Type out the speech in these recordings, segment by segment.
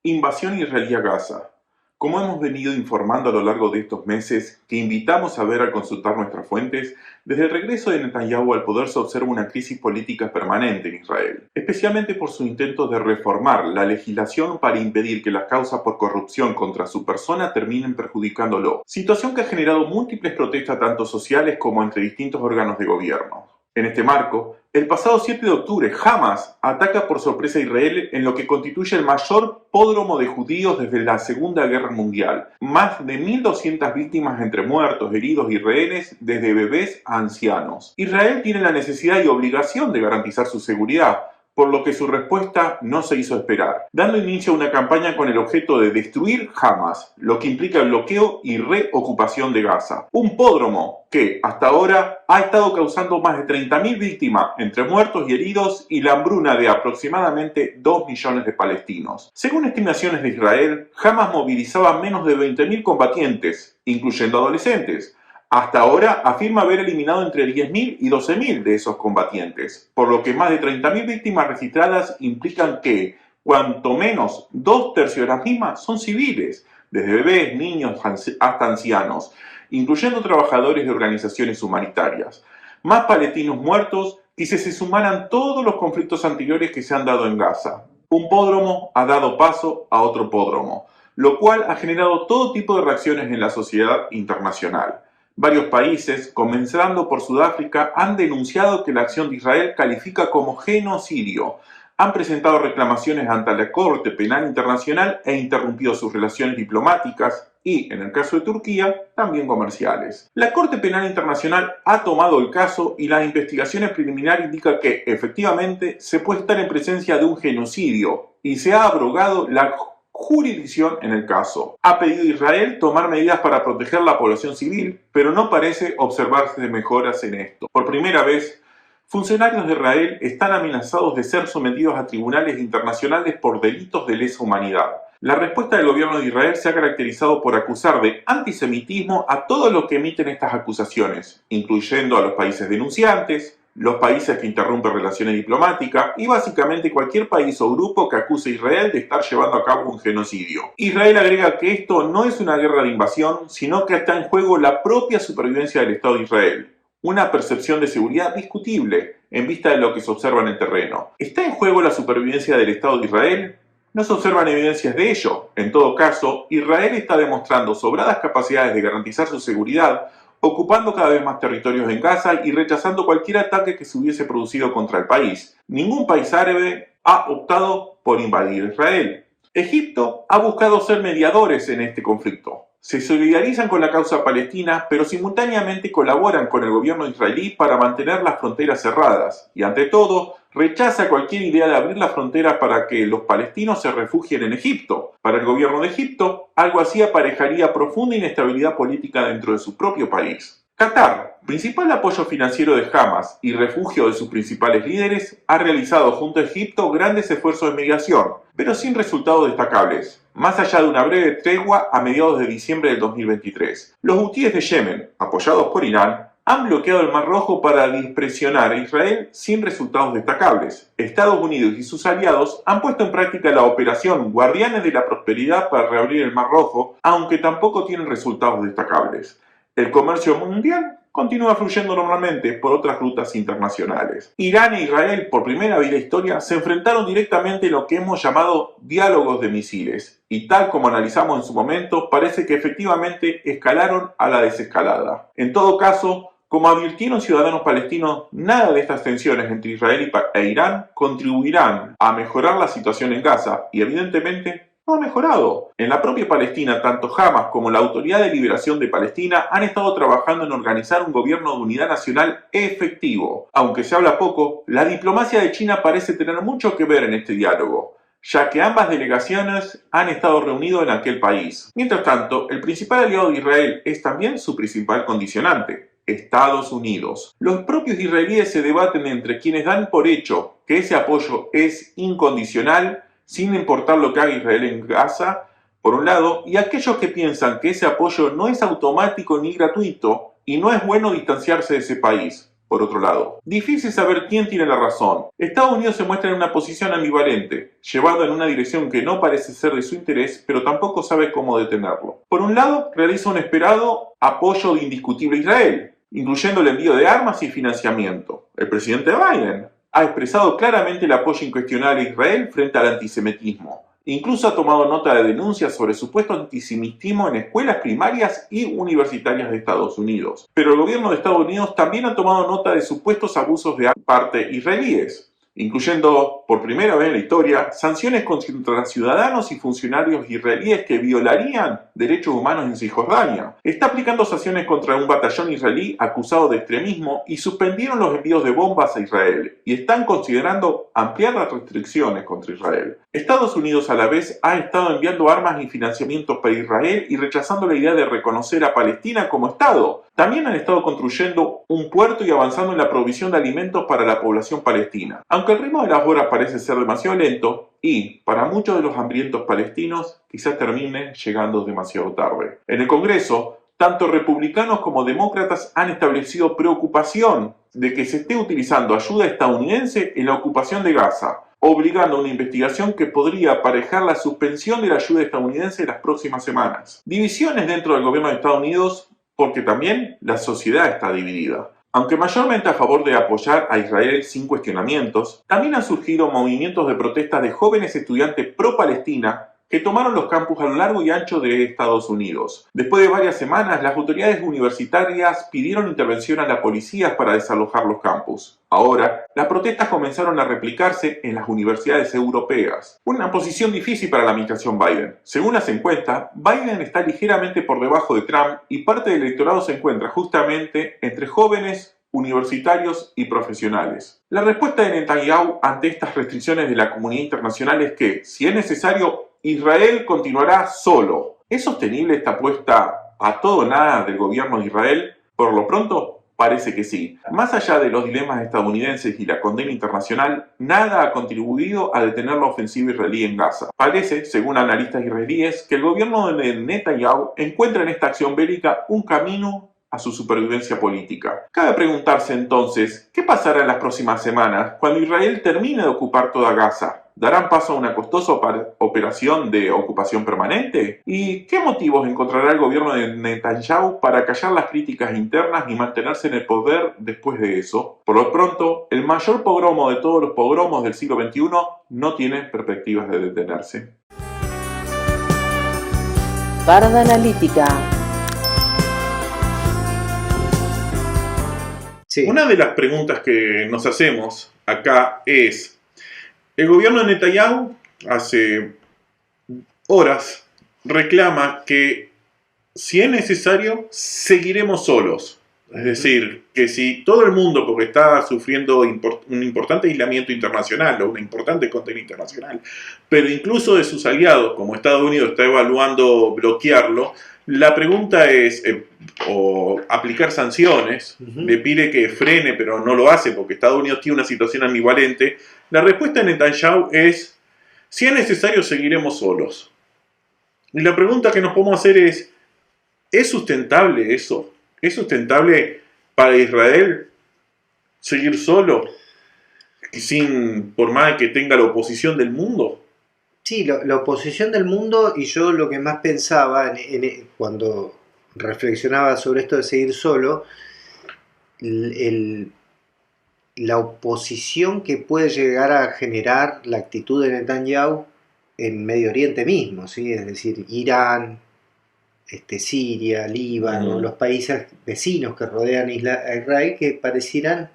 Invasión israelí a Gaza. Como hemos venido informando a lo largo de estos meses, que invitamos a ver al consultar nuestras fuentes, desde el regreso de Netanyahu al poder se observa una crisis política permanente en Israel, especialmente por su intento de reformar la legislación para impedir que las causas por corrupción contra su persona terminen perjudicándolo, situación que ha generado múltiples protestas tanto sociales como entre distintos órganos de gobierno. En este marco, el pasado 7 de octubre, Hamas ataca por sorpresa a Israel en lo que constituye el mayor pógromo de judíos desde la Segunda Guerra Mundial. Más de 1.200 víctimas entre muertos, heridos y rehenes, desde bebés a ancianos. Israel tiene la necesidad y obligación de garantizar su seguridad, por lo que su respuesta no se hizo esperar, dando inicio a una campaña con el objeto de destruir Hamas, lo que implica el bloqueo y reocupación de Gaza. Un pógromo que, hasta ahora, ha estado causando más de 30.000 víctimas entre muertos y heridos y la hambruna de aproximadamente 2 millones de palestinos. Según estimaciones de Israel, Hamas movilizaba menos de 20.000 combatientes, incluyendo adolescentes. Hasta ahora afirma haber eliminado entre 10.000 y 12.000 de esos combatientes, por lo que más de 30.000 víctimas registradas implican que, cuanto menos 2/3 de las mismas son civiles, desde bebés, niños hasta ancianos, incluyendo trabajadores de organizaciones humanitarias. Más palestinos muertos que si se sumaran todos los conflictos anteriores que se han dado en Gaza. Un pógromo ha dado paso a otro pógromo, lo cual ha generado todo tipo de reacciones en la sociedad internacional. Varios países, comenzando por Sudáfrica, han denunciado que la acción de Israel califica como genocidio. Han presentado reclamaciones ante la Corte Penal Internacional e interrumpido sus relaciones diplomáticas y, en el caso de Turquía, también comerciales. La Corte Penal Internacional ha tomado el caso y las investigaciones preliminares indican que, efectivamente, se puede estar en presencia de un genocidio y se ha abrogado la jurisdicción en el caso. Ha pedido a Israel tomar medidas para proteger la población civil, pero no parece observarse mejoras en esto. Por primera vez, funcionarios de Israel están amenazados de ser sometidos a tribunales internacionales por delitos de lesa humanidad. La respuesta del gobierno de Israel se ha caracterizado por acusar de antisemitismo a todos los que emiten estas acusaciones, incluyendo a los países denunciantes, los países que interrumpen relaciones diplomáticas y básicamente cualquier país o grupo que acuse a Israel de estar llevando a cabo un genocidio. Israel agrega que esto no es una guerra de invasión, sino que está en juego la propia supervivencia del Estado de Israel. Una percepción de seguridad discutible en vista de lo que se observa en el terreno. ¿Está en juego la supervivencia del Estado de Israel? No se observan evidencias de ello. En todo caso, Israel está demostrando sobradas capacidades de garantizar su seguridad, ocupando cada vez más territorios en Gaza y rechazando cualquier ataque que se hubiese producido contra el país. Ningún país árabe ha optado por invadir Israel. Egipto ha buscado ser mediadores en este conflicto. Se solidarizan con la causa palestina, pero simultáneamente colaboran con el gobierno israelí para mantener las fronteras cerradas y, ante todo, rechaza cualquier idea de abrir la frontera para que los palestinos se refugien en Egipto. Para el gobierno de Egipto, algo así aparejaría profunda inestabilidad política dentro de su propio país. Qatar, principal apoyo financiero de Hamas y refugio de sus principales líderes, ha realizado junto a Egipto grandes esfuerzos de mediación, pero sin resultados destacables, más allá de una breve tregua a mediados de diciembre del 2023. Los hutíes de Yemen, apoyados por Irán, han bloqueado el Mar Rojo para presionar a Israel sin resultados destacables. Estados Unidos y sus aliados han puesto en práctica la operación Guardianes de la Prosperidad para reabrir el Mar Rojo, aunque tampoco tienen resultados destacables. El comercio mundial continúa fluyendo normalmente por otras rutas internacionales. Irán e Israel, por primera vez en la historia, se enfrentaron directamente en lo que hemos llamado diálogos de misiles, y tal como analizamos en su momento, parece que efectivamente escalaron a la desescalada. En todo caso, como advirtieron ciudadanos palestinos, nada de estas tensiones entre Israel e Irán contribuirán a mejorar la situación en Gaza y, evidentemente, no ha mejorado. En la propia Palestina, tanto Hamas como la Autoridad de Liberación de Palestina han estado trabajando en organizar un gobierno de unidad nacional efectivo. Aunque se habla poco, la diplomacia de China parece tener mucho que ver en este diálogo, ya que ambas delegaciones han estado reunidas en aquel país. Mientras tanto, el principal aliado de Israel es también su principal condicionante: Estados Unidos. Los propios israelíes se debaten entre quienes dan por hecho que ese apoyo es incondicional, sin importar lo que haga Israel en Gaza, por un lado, y aquellos que piensan que ese apoyo no es automático ni gratuito y no es bueno distanciarse de ese país, Por otro lado, difícil saber quién tiene la razón. Estados Unidos se muestra en una posición ambivalente, llevado en una dirección que no parece ser de su interés, pero tampoco sabe cómo detenerlo. Por un lado, realiza un esperado apoyo indiscutible a Israel, incluyendo el envío de armas y financiamiento. El presidente Biden ha expresado claramente el apoyo incuestionable a Israel frente al antisemitismo. Incluso ha tomado nota de denuncias sobre supuesto antisemitismo en escuelas primarias y universitarias de Estados Unidos. Pero el gobierno de Estados Unidos también ha tomado nota de supuestos abusos de parte israelíes, incluyendo, por primera vez en la historia, sanciones contra ciudadanos y funcionarios israelíes que violarían derechos humanos en Cisjordania. Está aplicando sanciones contra un batallón israelí acusado de extremismo y suspendieron los envíos de bombas a Israel, y están considerando ampliar las restricciones contra Israel. Estados Unidos a la vez ha estado enviando armas y financiamientos para Israel y rechazando la idea de reconocer a Palestina como Estado. También han estado construyendo un puerto y avanzando en la provisión de alimentos para la población palestina. Aunque el ritmo de las obras parece ser demasiado lento y, para muchos de los hambrientos palestinos, quizás termine llegando demasiado tarde. En el Congreso, tanto republicanos como demócratas han establecido preocupación de que se esté utilizando ayuda estadounidense en la ocupación de Gaza, obligando a una investigación que podría aparejar la suspensión de la ayuda estadounidense en las próximas semanas. Divisiones dentro del gobierno de Estados Unidos porque también la sociedad está dividida. Aunque mayormente a favor de apoyar a Israel sin cuestionamientos, también han surgido movimientos de protesta de jóvenes estudiantes pro-Palestina que tomaron los campus a lo largo y ancho de Estados Unidos. Después de varias semanas, las autoridades universitarias pidieron intervención a la policía para desalojar los campus. Ahora, las protestas comenzaron a replicarse en las universidades europeas. Una posición difícil para la administración Biden. Según las encuestas, Biden está ligeramente por debajo de Trump y parte del electorado se encuentra justamente entre jóvenes, universitarios y profesionales. La respuesta de Netanyahu ante estas restricciones de la comunidad internacional es que, si es necesario, Israel continuará solo. ¿Es sostenible esta apuesta a todo o nada del gobierno de Israel? Por lo pronto, parece que sí. Más allá de los dilemas estadounidenses y la condena internacional, nada ha contribuido a detener la ofensiva israelí en Gaza. Parece, según analistas israelíes, que el gobierno de Netanyahu encuentra en esta acción bélica un camino a su supervivencia política. Cabe preguntarse entonces, ¿qué pasará en las próximas semanas cuando Israel termine de ocupar toda Gaza? ¿Darán paso a una costosa operación de ocupación permanente? ¿Y qué motivos encontrará el gobierno de Netanyahu para callar las críticas internas y mantenerse en el poder después de eso? Por lo pronto, el mayor pogromo de todos los pogromos del siglo XXI no tiene perspectivas de detenerse. Barda Analítica. Sí. Una de las preguntas que nos hacemos acá es: el gobierno de Netanyahu hace horas reclama que si es necesario seguiremos solos. Es decir, que si todo el mundo, porque está sufriendo un importante aislamiento internacional o una importante condena internacional, pero incluso de sus aliados, como Estados Unidos está evaluando bloquearlo, la pregunta es, o aplicar sanciones, le pide que frene, pero no lo hace porque Estados Unidos tiene una situación ambivalente. La respuesta de Netanyahu es: si es necesario, seguiremos solos. Y la pregunta que nos podemos hacer ¿es sustentable eso? ¿Es sustentable para Israel seguir solo, por más que tenga la oposición del mundo? Sí, la oposición del mundo, y yo lo que más pensaba cuando reflexionaba sobre esto de seguir solo, la oposición que puede llegar a generar la actitud de Netanyahu en Medio Oriente mismo, ¿sí? Es decir, Irán, Siria, Líbano, los países vecinos que rodean a Israel, que parecieran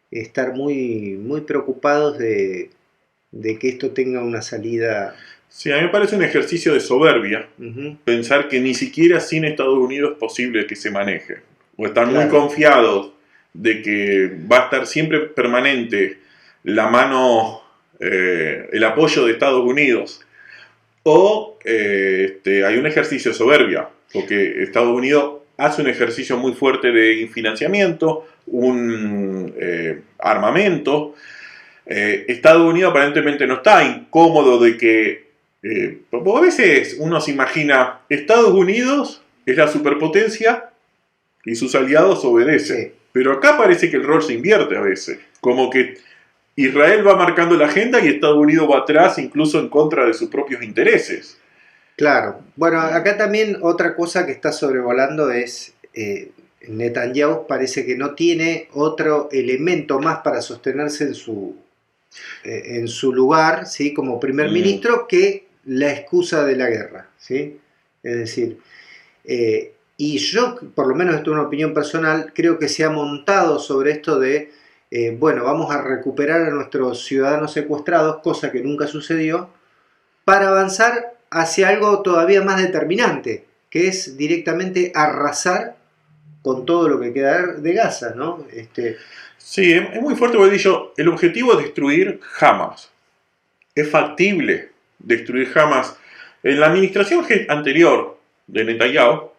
estar muy, muy preocupados de que esto tenga una salida. Sí, a mí me parece un ejercicio de soberbia pensar que ni siquiera sin Estados Unidos es posible que se maneje. O están muy confiados de que va a estar siempre permanente la mano, el apoyo de Estados Unidos. O hay un ejercicio de soberbia, porque Estados Unidos hace un ejercicio muy fuerte de financiamiento, un armamento. Estados Unidos aparentemente no está incómodo de que, a veces uno se imagina, Estados Unidos es la superpotencia y sus aliados obedecen. Pero acá parece que el rol se invierte a veces. Como que Israel va marcando la agenda y Estados Unidos va atrás, incluso en contra de sus propios intereses. Claro. Bueno, acá también otra cosa que está sobrevolando es Netanyahu parece que no tiene otro elemento más para sostenerse en su lugar, ¿sí? Como primer ministro que la excusa de la guerra, ¿sí? Es decir, y yo, por lo menos esto es una opinión personal, creo que se ha montado sobre esto de, bueno, vamos a recuperar a nuestros ciudadanos secuestrados, cosa que nunca sucedió, para avanzar hacia algo todavía más determinante, que es directamente arrasar con todo lo que queda de Gaza, ¿no? Sí, es muy fuerte porque he dicho, el objetivo es destruir Hamas. Es factible destruir Hamas. En la administración anterior de Netanyahu,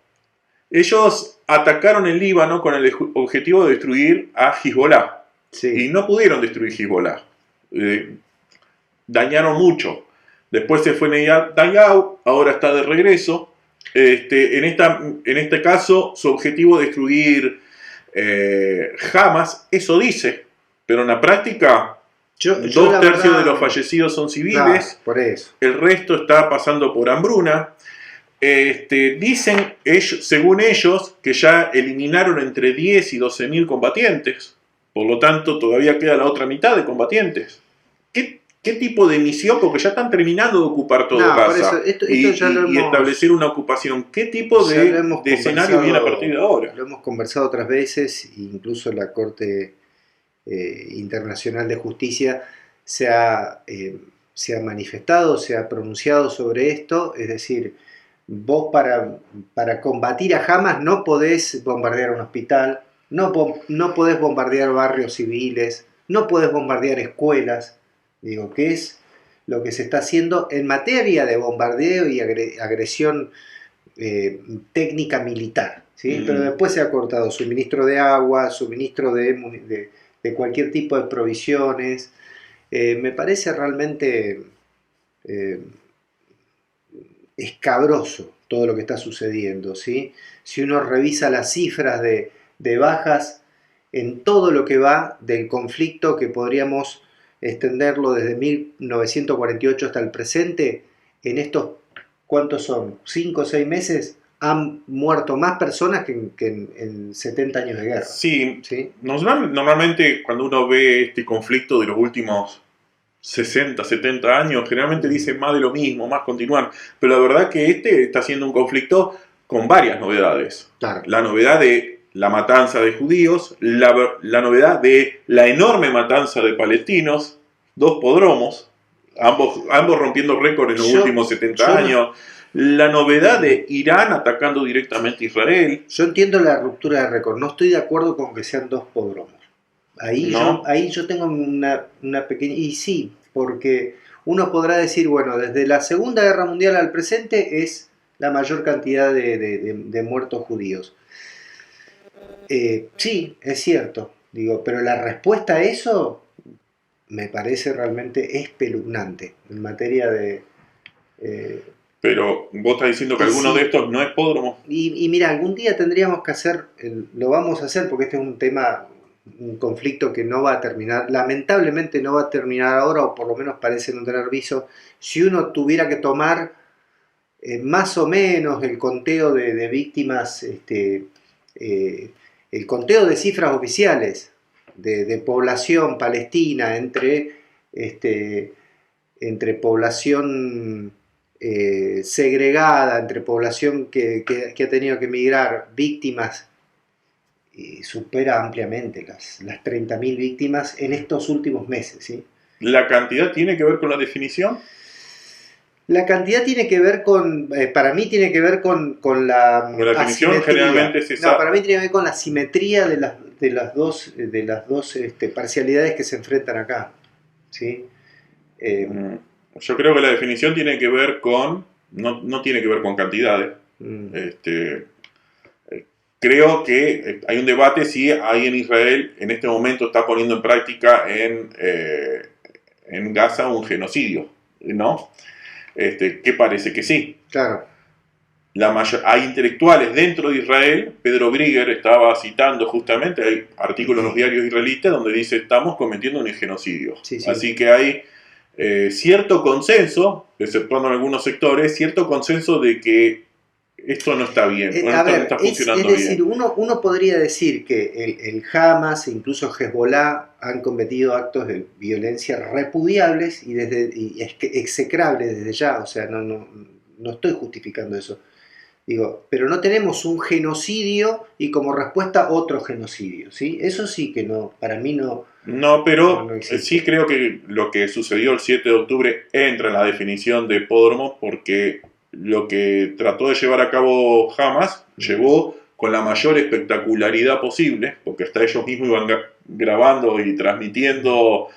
ellos atacaron el Líbano con el objetivo de destruir a Hezbollah. Sí. Y no pudieron destruir Hezbollah. Dañaron mucho. Después se fue Netanyahu, ahora está de regreso. En este caso, su objetivo es destruir Hamas, eso dice. Pero en la práctica, dos tercios de los fallecidos son civiles. Claro, por eso. El resto está pasando por hambruna. Dicen, según ellos, que ya eliminaron entre 10 y 12 mil combatientes. Por lo tanto, todavía queda la otra mitad de combatientes. ¿Qué tipo de misión? Porque ya están terminando de ocupar todo Gaza y establecer una ocupación. ¿Qué tipo de escenario viene a partir de ahora? Lo hemos conversado otras veces, incluso la Corte Internacional de Justicia se ha manifestado, se ha pronunciado sobre esto. Es decir, vos para combatir a Hamas no podés bombardear un hospital, no podés bombardear barrios civiles, no podés bombardear escuelas. Digo, ¿qué es lo que se está haciendo en materia de bombardeo y agresión técnica militar? ¿Sí? Pero después se ha cortado suministro de agua, suministro de cualquier tipo de provisiones. Me parece realmente escabroso todo lo que está sucediendo, ¿sí? Si uno revisa las cifras de bajas en todo lo que va del conflicto, que podríamos extenderlo desde 1948 hasta el presente, en estos, ¿cuántos son? 5 o 6 meses han muerto más personas que en 70 años de guerra. Sí, ¿sí? Normalmente cuando uno ve este conflicto de los últimos 60, 70 años, generalmente dice más de lo mismo, más continuar, pero la verdad que está siendo un conflicto con varias novedades. Claro. La novedad de la matanza de judíos, la novedad de la enorme matanza de palestinos, 2 podromos, ambos rompiendo récord en los últimos 70 años, la novedad de Irán atacando directamente a Israel. Yo entiendo la ruptura de récord, no estoy de acuerdo con que sean 2 podromos. Ahí yo tengo una pequeña... Y sí, porque uno podrá decir, bueno, desde la Segunda Guerra Mundial al presente es la mayor cantidad de muertos judíos. Sí, es cierto, digo, pero la respuesta a eso me parece realmente espeluznante en materia de... Pero vos estás diciendo que alguno de estos no es pódromo. Y mira, algún día tendríamos que hacer, lo vamos a hacer porque este es un tema, un conflicto que no va a terminar, lamentablemente no va a terminar ahora, o por lo menos parece no tener viso. Si uno tuviera que tomar más o menos el conteo de víctimas, el conteo de cifras oficiales de población palestina entre población segregada, entre población que ha tenido que emigrar, víctimas, supera ampliamente las 30.000 víctimas en estos últimos meses, ¿sí? ¿La cantidad tiene que ver con la definición? La cantidad tiene que ver con, para mí tiene que ver con la definición asimetría. Generalmente se sabe. No, para mí tiene que ver con la simetría de las dos parcialidades que se enfrentan acá, ¿sí? Yo creo que la definición tiene que ver con, no tiene que ver con cantidades. Creo que hay un debate si ahí en Israel en este momento está poniendo en práctica en Gaza un genocidio, ¿no? Que parece que sí. Claro. hay intelectuales dentro de Israel. Pedro Brigger estaba citando justamente, hay artículos en los diarios israelitas donde dice estamos cometiendo un genocidio. Sí, sí. Así que hay cierto consenso, exceptuando en algunos sectores, cierto consenso de que esto no está bien, no está funcionando es decir, bien. uno podría decir que el Hamas e incluso Hezbollah han cometido actos de violencia repudiables y execrables desde ya, o sea, no estoy justificando eso. Digo, pero no tenemos un genocidio y como respuesta otro genocidio, ¿sí? Eso sí que no, para mí no. No, pero No existe. sí creo que lo que sucedió el 7 de octubre entra en la definición de Podromos, porque lo que trató de llevar a cabo Hamas llevó con la mayor espectacularidad posible, porque hasta ellos mismos iban grabando y transmitiendo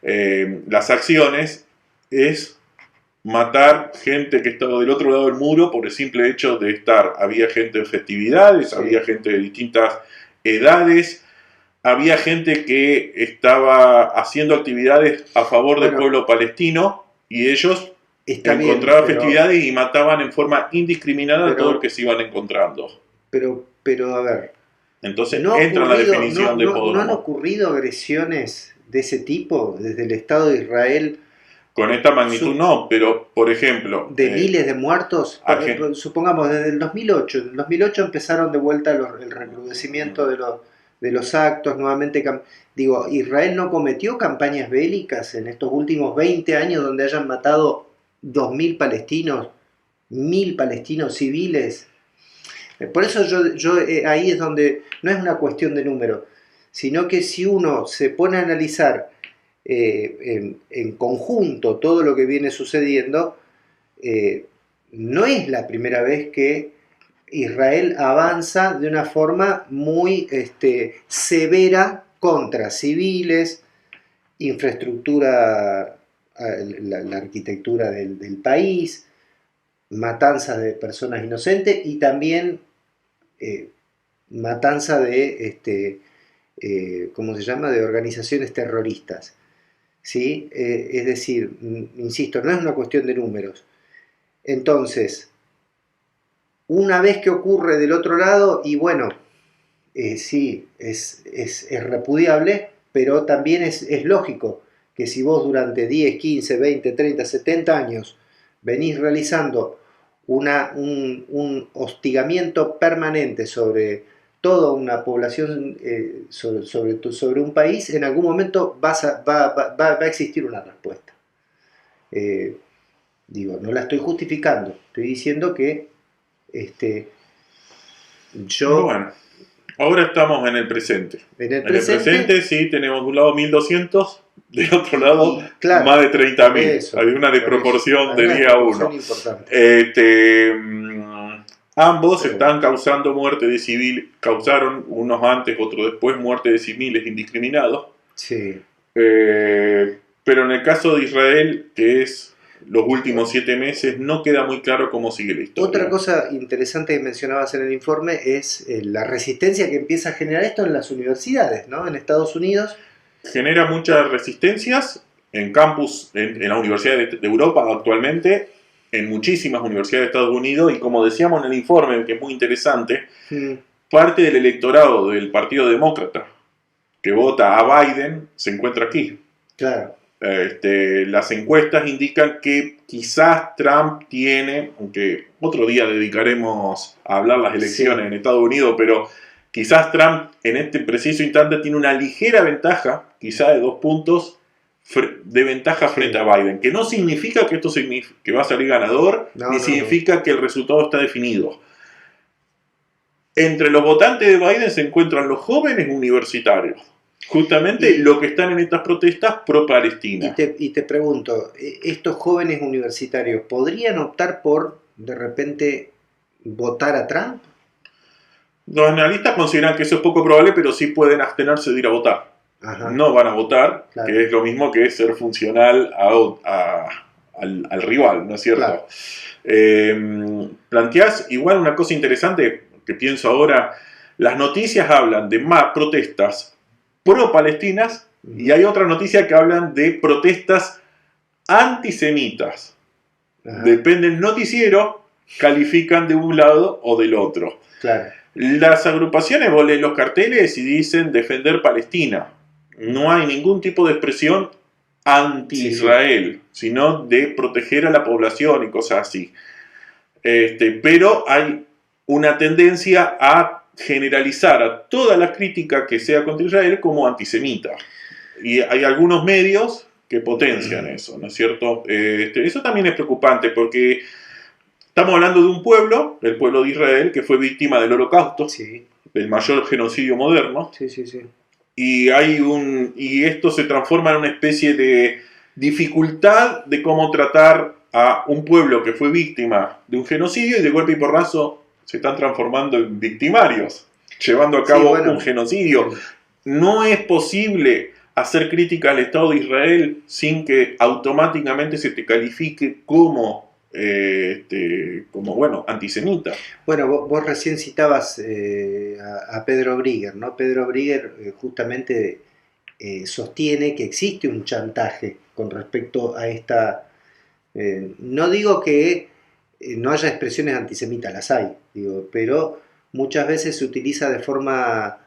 las acciones, es matar gente que estaba del otro lado del muro por el simple hecho de estar. Había gente en festividades, Sí. había gente de distintas edades, había gente que estaba haciendo actividades a favor del pueblo palestino y ellos encontraban festividades y mataban en forma indiscriminada a todo el que se iban encontrando. Pero a ver, entonces entra en la definición de Podromo. ¿No han ocurrido agresiones de ese tipo desde el Estado de Israel? Con esta magnitud no, pero por ejemplo... De miles de muertos, supongamos desde el 2008. En el 2008 empezaron de vuelta el recrudecimiento de los actos, nuevamente... Digo, ¿Israel no cometió campañas bélicas en estos últimos 20 años donde hayan matado 2.000 palestinos, 1.000 palestinos civiles? Por eso yo ahí es donde no es una cuestión de número, sino que si uno se pone a analizar en conjunto todo lo que viene sucediendo, no es la primera vez que Israel avanza de una forma muy severa contra civiles, infraestructura, la arquitectura del país, matanzas de personas inocentes y también matanza de ¿cómo se llama?, de organizaciones terroristas. ¿Sí? Es decir, insisto, no es una cuestión de números. Entonces, una vez que ocurre del otro lado, y bueno, sí, es repudiable, pero también es lógico que si vos durante 10, 15, 20, 30, 70 años venís realizando un hostigamiento permanente sobre toda una población, sobre un país, en algún momento va a existir una respuesta. Digo, no la estoy justificando, estoy diciendo que Bueno, ahora estamos en el presente. En el presente sí tenemos de un lado 1.200, del otro lado claro, más de 30.000. Hay una desproporción de 10 a 1. Ambos están causando muerte de civil, causaron unos antes, otros después, muerte de civiles indiscriminados. Sí. Pero en el caso de Israel, que es los últimos 7 meses, no queda muy claro cómo sigue la historia. Otra cosa interesante que mencionabas en el informe es la resistencia que empieza a generar esto en las universidades, ¿no? En Estados Unidos. Genera muchas resistencias en campus, en la Universidad de Europa actualmente, en muchísimas universidades de Estados Unidos, y como decíamos en el informe, que es muy interesante, parte del electorado del Partido Demócrata que vota a Biden se encuentra aquí. Claro. Las encuestas indican que quizás Trump tiene, aunque otro día dedicaremos a hablar las elecciones en Estados Unidos, pero quizás Trump en este preciso instante tiene una ligera ventaja, quizás de 2 puntos, de ventaja frente a Biden, que no significa que esto que va a salir ganador, ni significa que el resultado está definido. Entre los votantes de Biden se encuentran los jóvenes universitarios, justamente los que están en estas protestas pro-Palestina. Y te pregunto, ¿estos jóvenes universitarios podrían optar por, de repente, votar a Trump? Los analistas consideran que eso es poco probable, pero sí pueden abstenerse de ir a votar. Ajá. No van a votar, claro, que es lo mismo que ser funcional al rival, ¿no es cierto? Claro. Planteás igual una cosa interesante que pienso ahora. Las noticias hablan de más protestas pro-palestinas y hay otra noticia que hablan de protestas antisemitas. Ajá. Depende del noticiero, califican de un lado o del otro. Claro. Las agrupaciones, vos lees los carteles y dicen defender Palestina. No hay ningún tipo de expresión anti-Israel, sino de proteger a la población y cosas así. Pero hay una tendencia a generalizar a toda la crítica que sea contra Israel como antisemita. Y hay algunos medios que potencian eso, ¿no es cierto? Eso también es preocupante porque estamos hablando de un pueblo, el pueblo de Israel, que fue víctima del Holocausto, del mayor genocidio moderno. Y esto se transforma en una especie de dificultad de cómo tratar a un pueblo que fue víctima de un genocidio y de golpe y porrazo se están transformando en victimarios, llevando a cabo un genocidio. No es posible hacer crítica al Estado de Israel sin que automáticamente se te califique como antisemita. Bueno, vos recién citabas a Pedro Brigger, ¿no? Pedro Brigger justamente sostiene que existe un chantaje con respecto a esta... no digo que no haya expresiones antisemitas, las hay, pero muchas veces se utiliza en forma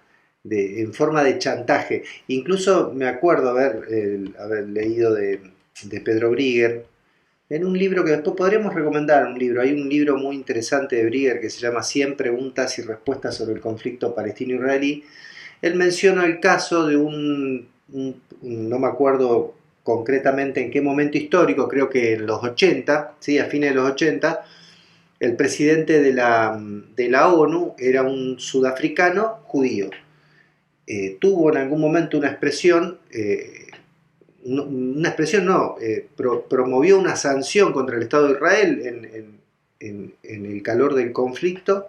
de chantaje. Incluso me acuerdo haber leído de Pedro Brigger en un libro que después podríamos recomendar, hay un libro muy interesante de Brigger que se llama 100 preguntas y respuestas sobre el conflicto palestino-israelí. Él menciona el caso de no me acuerdo concretamente en qué momento histórico, creo que en los 80, ¿sí? A fines de los 80, el presidente de la ONU era un sudafricano judío. Tuvo en algún momento una expresión, promovió una sanción contra el Estado de Israel en el calor del conflicto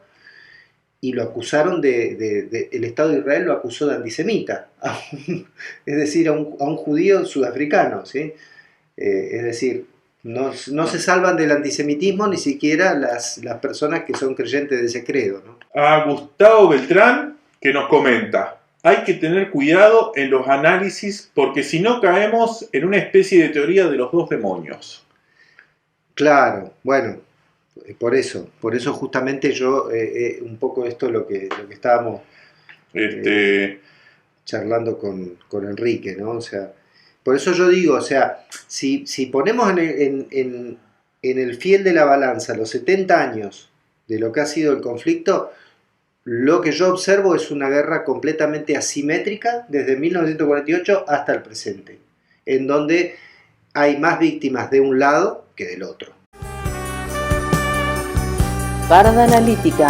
y lo acusaron el Estado de Israel lo acusó de antisemita, es decir, a un judío sudafricano, ¿sí? Es decir, no se salvan del antisemitismo ni siquiera las personas que son creyentes de ese credo, ¿no? A Gustavo Beltrán, que nos comenta: hay que tener cuidado en los análisis porque si no caemos en una especie de teoría de los dos demonios. Claro, bueno, por eso justamente yo, un poco esto es lo que estábamos charlando con Enrique, ¿no? O sea, por eso yo digo, o sea, si ponemos en el fiel de la balanza los 70 años de lo que ha sido el conflicto, lo que yo observo es una guerra completamente asimétrica desde 1948 hasta el presente, en donde hay más víctimas de un lado que del otro. Parda Analítica.